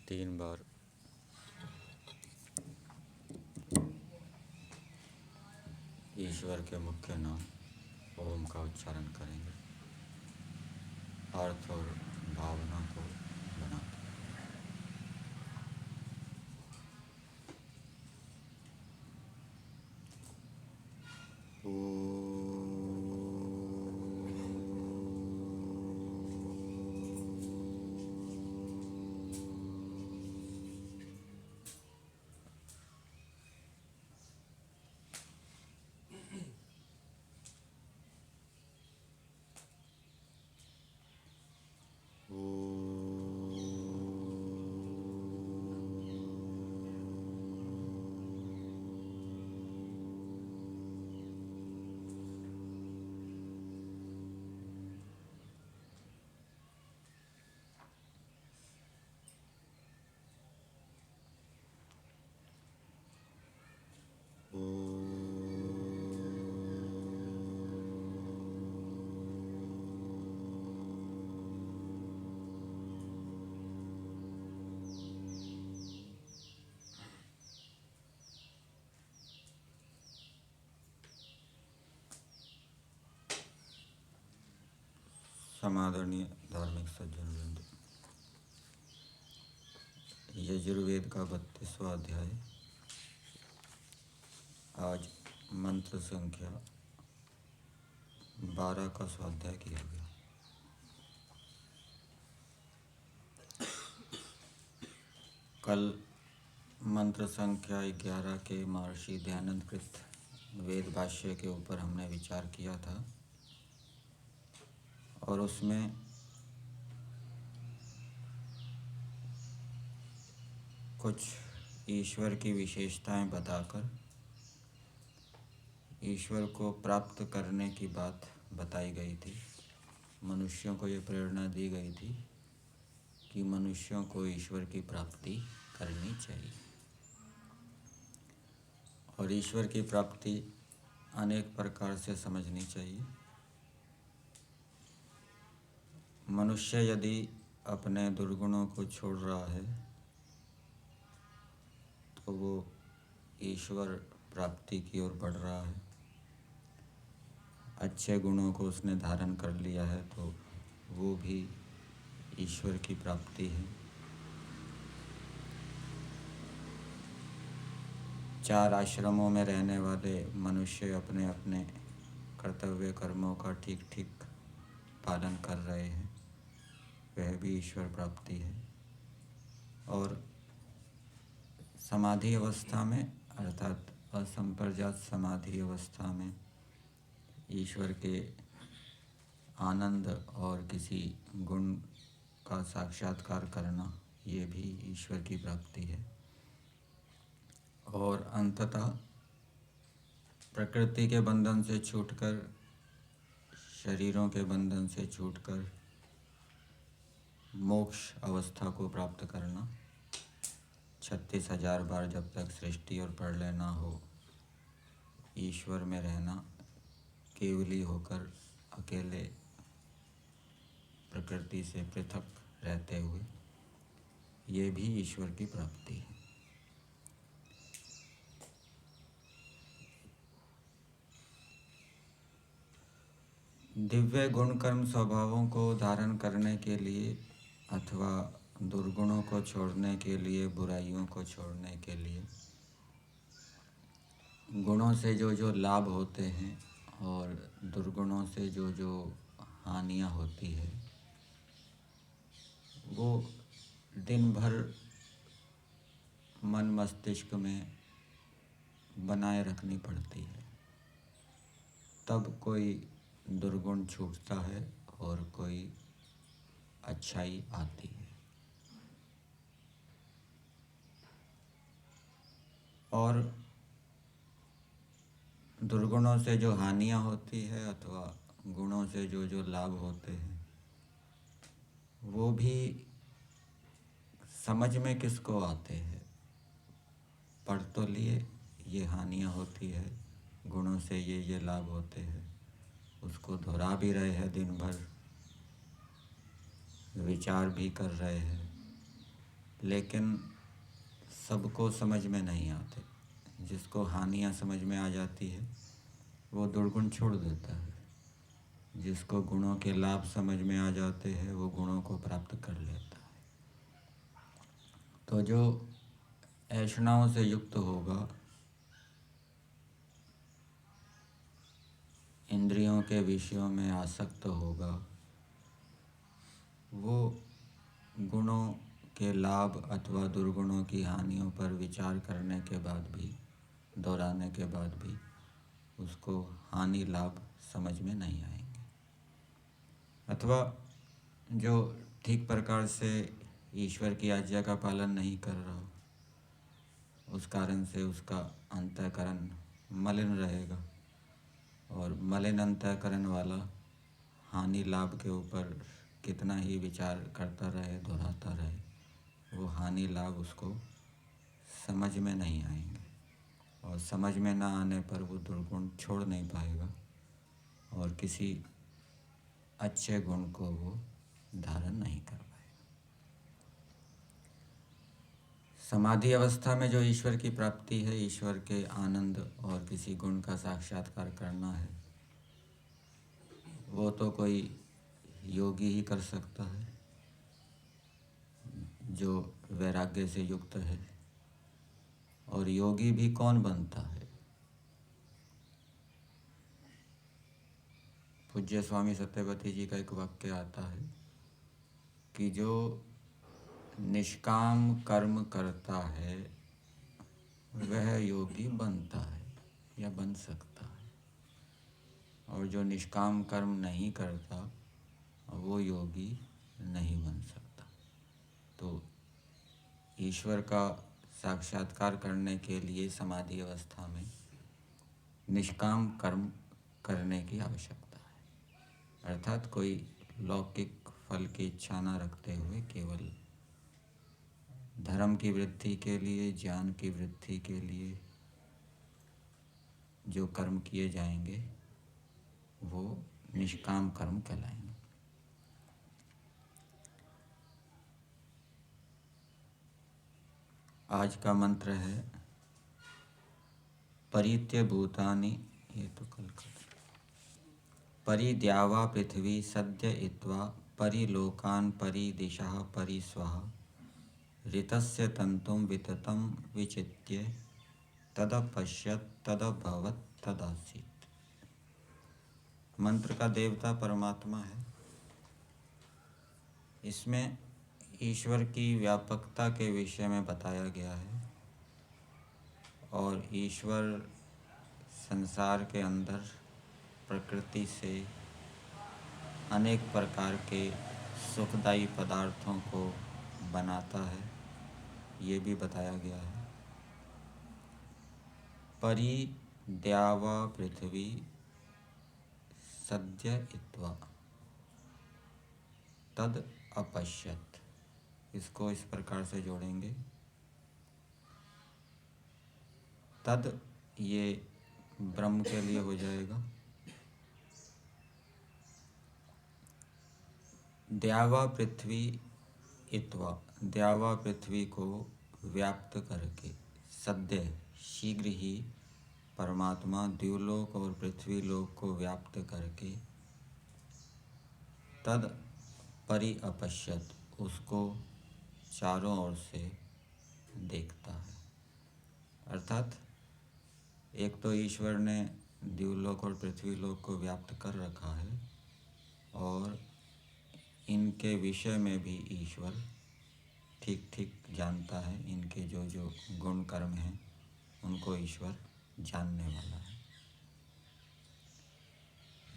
3 बार ईश्वर के मुख्य नाम ओम का उच्चारण करेंगे। अर्थ और भावना को बनाते समादरणीय धार्मिक सज्जन वृंद, यजुर्वेद का 32वां अध्याय। आज मंत्र संख्या 12 का स्वाध्याय किया गया। कल मंत्र संख्या 11 के महर्षि दयानंद कृत वेद भाष्य के ऊपर हमने विचार किया था और उसमें कुछ ईश्वर की विशेषताएं बताकर ईश्वर को प्राप्त करने की बात बताई गई थी। मनुष्यों को ये प्रेरणा दी गई थी कि मनुष्यों को ईश्वर की प्राप्ति करनी चाहिए और ईश्वर की प्राप्ति अनेक प्रकार से समझनी चाहिए। मनुष्य यदि अपने दुर्गुणों को छोड़ रहा है तो वो ईश्वर प्राप्ति की ओर बढ़ रहा है। अच्छे गुणों को उसने धारण कर लिया है तो वो भी ईश्वर की प्राप्ति है। 4 आश्रमों में रहने वाले मनुष्य अपने अपने कर्तव्य कर्मों का ठीक ठीक पालन कर रहे हैं, वह भी ईश्वर प्राप्ति है। और समाधि अवस्था में अर्थात असंप्रजात समाधि अवस्था में ईश्वर के आनंद और किसी गुण का साक्षात्कार करना, ये भी ईश्वर की प्राप्ति है। और अंततः प्रकृति के बंधन से छूटकर, शरीरों के बंधन से छूटकर मोक्ष अवस्था को प्राप्त करना, 36,000 बार जब तक सृष्टि और प्रलय ना हो ईश्वर में रहना, केवली होकर अकेले प्रकृति से पृथक रहते हुए, ये भी ईश्वर की प्राप्ति है। दिव्य गुण कर्म स्वभावों को धारण करने के लिए अथवा दुर्गुणों को छोड़ने के लिए, बुराइयों को छोड़ने के लिए गुणों से जो जो लाभ होते हैं और दुर्गुणों से जो जो हानियाँ होती है, वो दिन भर मन मस्तिष्क में बनाए रखनी पड़ती है। तब कोई दुर्गुण छूटता है और कोई अच्छाई आती है। और दुर्गुणों से जो हानियाँ होती है अथवा गुणों से जो जो लाभ होते हैं, वो भी समझ में किसको आते हैं। पढ़ तो लिए ये हानियाँ होती है, गुणों से ये लाभ होते हैं, उसको दोहरा भी रहे हैं, दिन भर विचार भी कर रहे हैं, लेकिन सबको समझ में नहीं आते। जिसको हानियाँ समझ में आ जाती है वो दुर्गुण छोड़ देता है, जिसको गुणों के लाभ समझ में आ जाते हैं वो गुणों को प्राप्त कर लेता है। तो जो ऐषणाओं से युक्त होगा, इंद्रियों के विषयों में आसक्त होगा, वो गुणों के लाभ अथवा दुर्गुणों की हानियों पर विचार करने के बाद भी, दोहराने के बाद भी उसको हानि लाभ समझ में नहीं आएंगे। अथवा जो ठीक प्रकार से ईश्वर की आज्ञा का पालन नहीं कर रहा, उस कारण से उसका अंतःकरण मलिन रहेगा, और मलिन अंतःकरण वाला हानि लाभ के ऊपर कितना ही विचार करता रहे, दोहराता रहे, वो हानि लाभ उसको समझ में नहीं आएंगे, और समझ में ना आने पर वो दुर्गुण छोड़ नहीं पाएगा और किसी अच्छे गुण को वो धारण नहीं कर पाएगा। समाधि अवस्था में जो ईश्वर की प्राप्ति है, ईश्वर के आनंद और किसी गुण का साक्षात्कार करना है, वो तो कोई योगी ही कर सकता है जो वैराग्य से युक्त है। और योगी भी कौन बनता है? पूज्य स्वामी सत्यवती जी का एक वाक्य आता है कि जो निष्काम कर्म करता है वह योगी बनता है या बन सकता है, और जो निष्काम कर्म नहीं करता वो योगी नहीं बन सकता। तो ईश्वर का साक्षात्कार करने के लिए समाधि अवस्था में निष्काम कर्म करने की आवश्यकता है, अर्थात कोई लौकिक फल की इच्छा न रखते हुए केवल धर्म की वृद्धि के लिए, ज्ञान की वृद्धि के लिए जो कर्म किए जाएंगे वो निष्काम कर्म कहलाएंगे। आज का मंत्र है परित्य भूतानि, ये तो कल का, परिद्यावा पृथ्वी सद्य इत्वा परिलोकान् परिदिशः परिस्वः ऋतस्य तन्तुं विततं विचित्य तदपश्यत् तदभवत् तदासीत्। मंत्र का देवता परमात्मा है। इसमें ईश्वर की व्यापकता के विषय में बताया गया है, और ईश्वर संसार के अंदर प्रकृति से अनेक प्रकार के सुखदायी पदार्थों को बनाता है, ये भी बताया गया है। परि द्यावा पृथ्वी सद्य इत्वा तद अपश्यत, इसको इस प्रकार से जोड़ेंगे। तद ये ब्रह्म के लिए हो जाएगा। द्यावा पृथ्वी इत्वा, द्यावा पृथ्वी को व्याप्त करके, सद्य शीघ्र ही परमात्मा द्युलोक और पृथ्वी लोक को व्याप्त करके, तद परि अपश्यत, उसको चारों ओर से देखता है। अर्थात एक तो ईश्वर ने द्युलोक और पृथ्वी लोक को व्याप्त कर रखा है, और इनके विषय में भी ईश्वर ठीक ठीक जानता है। इनके जो जो गुण कर्म हैं उनको ईश्वर जानने वाला है।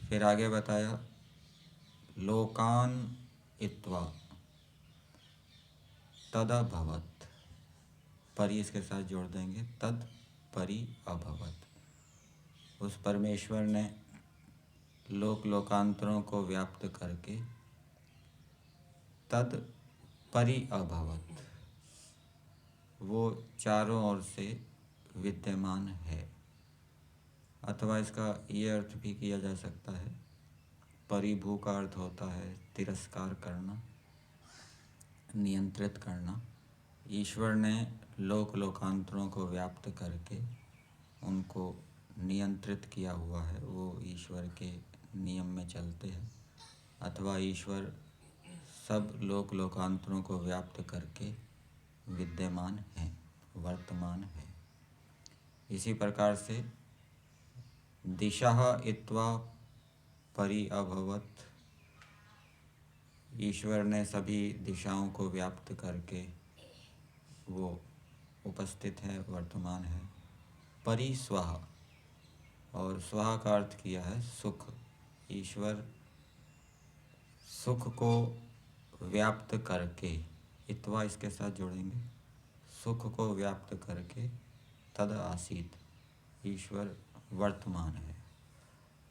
फिर आगे बताया लोकान इत्वा तद अभवत, परि इसके साथ जोड़ देंगे, तद परि अभवत। उस परमेश्वर ने लोक लोकांतरों को व्याप्त करके तद परि अभवत, वो चारों ओर से विद्यमान है। अथवा इसका ये अर्थ भी किया जा सकता है, परिभू का अर्थ होता है तिरस्कार करना, नियंत्रित करना, ईश्वर ने लोकांतरों को व्याप्त करके उनको नियंत्रित किया हुआ है, वो ईश्वर के नियम में चलते हैं, अथवा ईश्वर सब लोकांतरों को व्याप्त करके विद्यमान है, वर्तमान है। इसी प्रकार से दिशा इत्वा परि अभवत, ईश्वर ने सभी दिशाओं को व्याप्त करके वो उपस्थित है, वर्तमान है। परि स्वाहा, और स्वाहा का अर्थ किया है सुख। ईश्वर सुख को व्याप्त करके, इत्वा इसके साथ जोड़ेंगे, सुख को व्याप्त करके तद आसीत, ईश्वर वर्तमान है।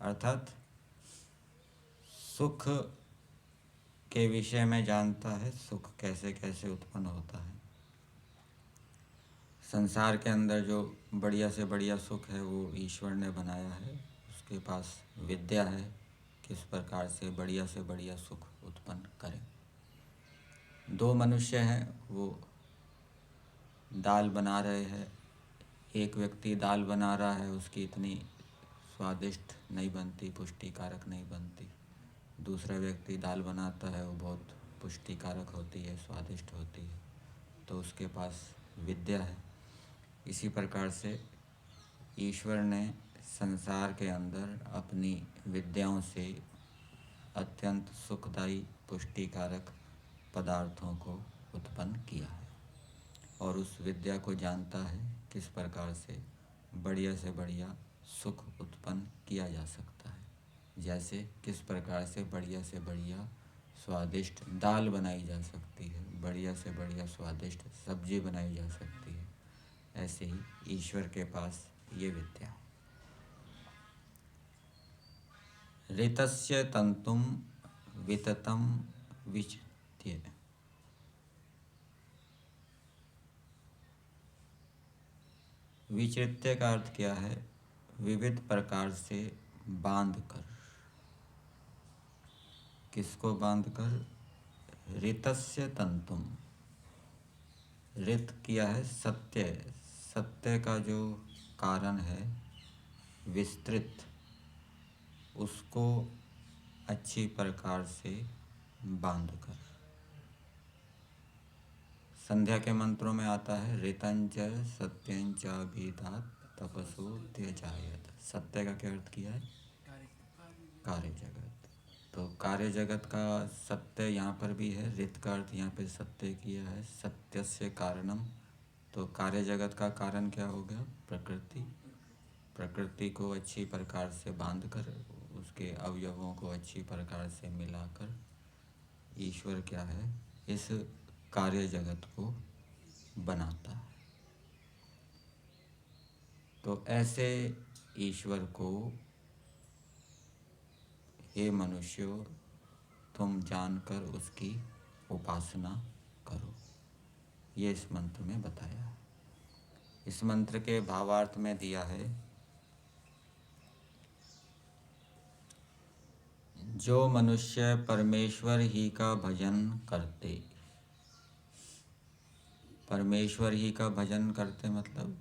अर्थात सुख के विषय में जानता है, सुख कैसे कैसे उत्पन्न होता है। संसार के अंदर जो बढ़िया से बढ़िया सुख है वो ईश्वर ने बनाया है, उसके पास विद्या है किस प्रकार से बढ़िया से बढ़िया सुख उत्पन्न करें। दो मनुष्य हैं, वो दाल बना रहे हैं। एक व्यक्ति दाल बना रहा है, उसकी इतनी स्वादिष्ट नहीं बनती, पुष्टिकारक नहीं बनती। दूसरा व्यक्ति दाल बनाता है, वो बहुत पुष्टिकारक होती है, स्वादिष्ट होती है, तो उसके पास विद्या है। इसी प्रकार से ईश्वर ने संसार के अंदर अपनी विद्याओं से अत्यंत सुखदायी पुष्टिकारक पदार्थों को उत्पन्न किया है, और उस विद्या को जानता है किस प्रकार से बढ़िया सुख उत्पन्न किया जा सकता है। जैसे किस प्रकार से बढ़िया स्वादिष्ट दाल बनाई जा सकती है, बढ़िया से बढ़िया स्वादिष्ट सब्जी बनाई जा सकती है, ऐसे ही ईश्वर के पास ये विद्या है। ऋतस्य तंतुम विततम विचित्य, विचित्य का अर्थ क्या है? विविध प्रकार से बांध कर। किसको बांध कर? ऋतस्य तंतुम, ऋत किया है सत्य, सत्य का जो कारण है विस्तृत, उसको अच्छी प्रकार से बांध कर। संध्या के मंत्रों में आता है ऋतंच सत्यंच अभिधात तपसो त्यजायत। सत्य का क्या अर्थ किया है? कार्य जगत। तो कार्य जगत का सत्य यहाँ पर भी है, ऋत का अर्थ यहाँ पे सत्य किया है, सत्य से कारणम। तो कार्य जगत का कारण क्या हो गया? प्रकृति। प्रकृति को अच्छी प्रकार से बांधकर, उसके अवयवों को अच्छी प्रकार से मिलाकर ईश्वर क्या है? इस कार्य जगत को बनाता है। तो ऐसे ईश्वर को हे मनुष्यों, तुम जानकर उसकी उपासना करो, ये इस मंत्र में बताया है। इस मंत्र के भावार्थ में दिया है, जो मनुष्य परमेश्वर ही का भजन करते। परमेश्वर ही का भजन करते मतलब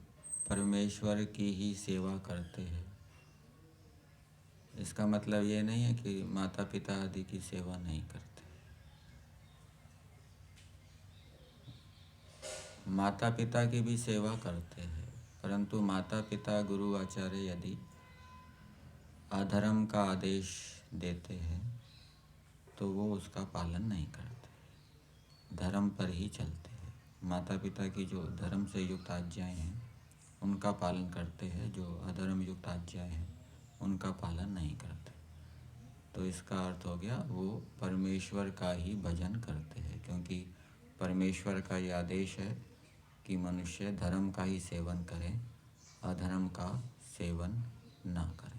परमेश्वर की ही सेवा करते हैं। इसका मतलब ये नहीं है कि माता पिता आदि की सेवा नहीं करते। माता पिता की भी सेवा करते हैं, परंतु माता पिता गुरु आचार्य यदि अधर्म का आदेश देते हैं तो वो उसका पालन नहीं करते, धर्म पर ही चलते हैं। माता पिता की जो धर्म से युक्त आज्ञाएं हैं उनका पालन करते हैं, जो अधर्म युक्त आज्ञाएं हैं उनका पालन नहीं करते। तो इसका अर्थ हो गया वो परमेश्वर का ही भजन करते हैं, क्योंकि परमेश्वर का ये आदेश है कि मनुष्य धर्म का ही सेवन करें, अधर्म का सेवन ना करें।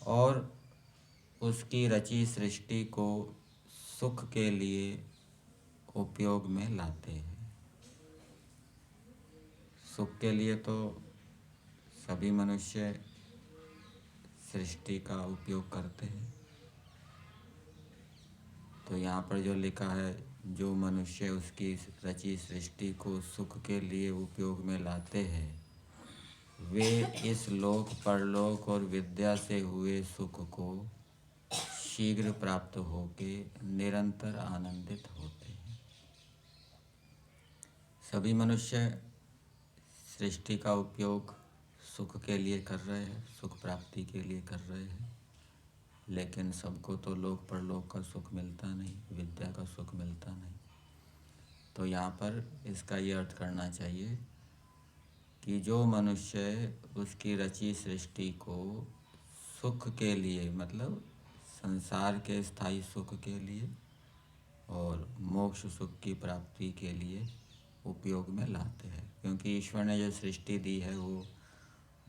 और उसकी रची सृष्टि को सुख के लिए उपयोग में लाते हैं। सुख के लिए तो सभी मनुष्य सृष्टि का उपयोग करते हैं। तो यहाँ पर जो लिखा है जो मनुष्य उसकी रची सृष्टि को सुख के लिए उपयोग में लाते हैं, वे इस लोक परलोक और विद्या से हुए सुख को शीघ्र प्राप्त होके निरंतर आनंदित होते हैं। सभी मनुष्य सृष्टि का उपयोग सुख के लिए कर रहे हैं, सुख प्राप्ति के लिए कर रहे हैं, लेकिन सबको तो लोक परलोक का सुख मिलता नहीं, विद्या का सुख मिलता नहीं। तो यहाँ पर इसका ये अर्थ करना चाहिए कि जो मनुष्य उसकी रची सृष्टि को सुख के लिए, मतलब संसार के स्थायी सुख के लिए और मोक्ष सुख की प्राप्ति के लिए उपयोग में लाते हैं, क्योंकि ईश्वर ने जो सृष्टि दी है वो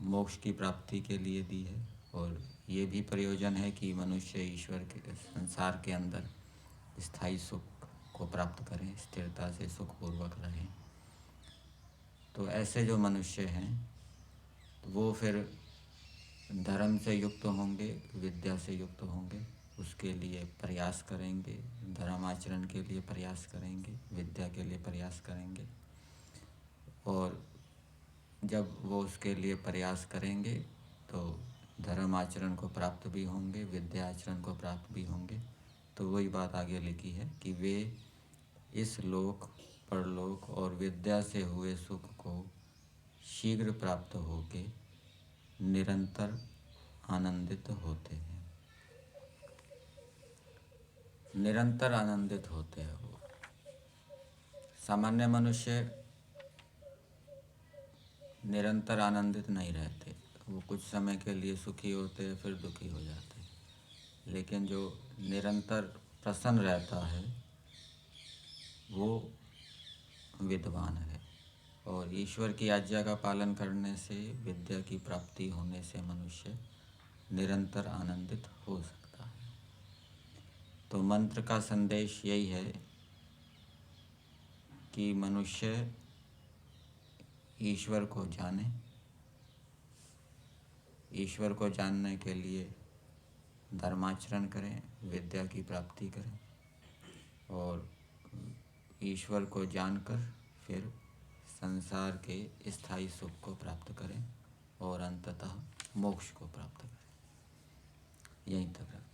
मोक्ष की प्राप्ति के लिए दी है, और ये भी प्रयोजन है कि मनुष्य ईश्वर के संसार के अंदर स्थायी सुख को प्राप्त करें, स्थिरता से सुखपूर्वक रहें। तो ऐसे जो मनुष्य हैं वो फिर धर्म से युक्त होंगे, विद्या से युक्त होंगे, उसके लिए प्रयास करेंगे, धर्म आचरण के लिए प्रयास करेंगे, विद्या के लिए प्रयास करेंगे। और जब वो उसके लिए प्रयास करेंगे तो धर्म आचरण को प्राप्त भी होंगे, विद्या आचरण को प्राप्त भी होंगे। तो वही बात आगे लिखी है कि वे इस लोक परलोक और विद्या से हुए सुख को शीघ्र प्राप्त होके निरंतर आनंदित होते हैं। निरंतर आनंदित होते हैं वो। सामान्य मनुष्य निरंतर आनंदित नहीं रहते, वो कुछ समय के लिए सुखी होते हैं फिर दुखी हो जाते हैं। लेकिन जो निरंतर प्रसन्न रहता है वो विद्वान है, और ईश्वर की आज्ञा का पालन करने से, विद्या की प्राप्ति होने से मनुष्य निरंतर आनंदित हो सकता है। तो मंत्र का संदेश यही है कि मनुष्य ईश्वर को जाने, ईश्वर को जानने के लिए धर्माचरण करें, विद्या की प्राप्ति करें, और ईश्वर को जानकर फिर संसार के स्थायी सुख को प्राप्त करें और अंततः मोक्ष को प्राप्त करें। यहीं तक रखें।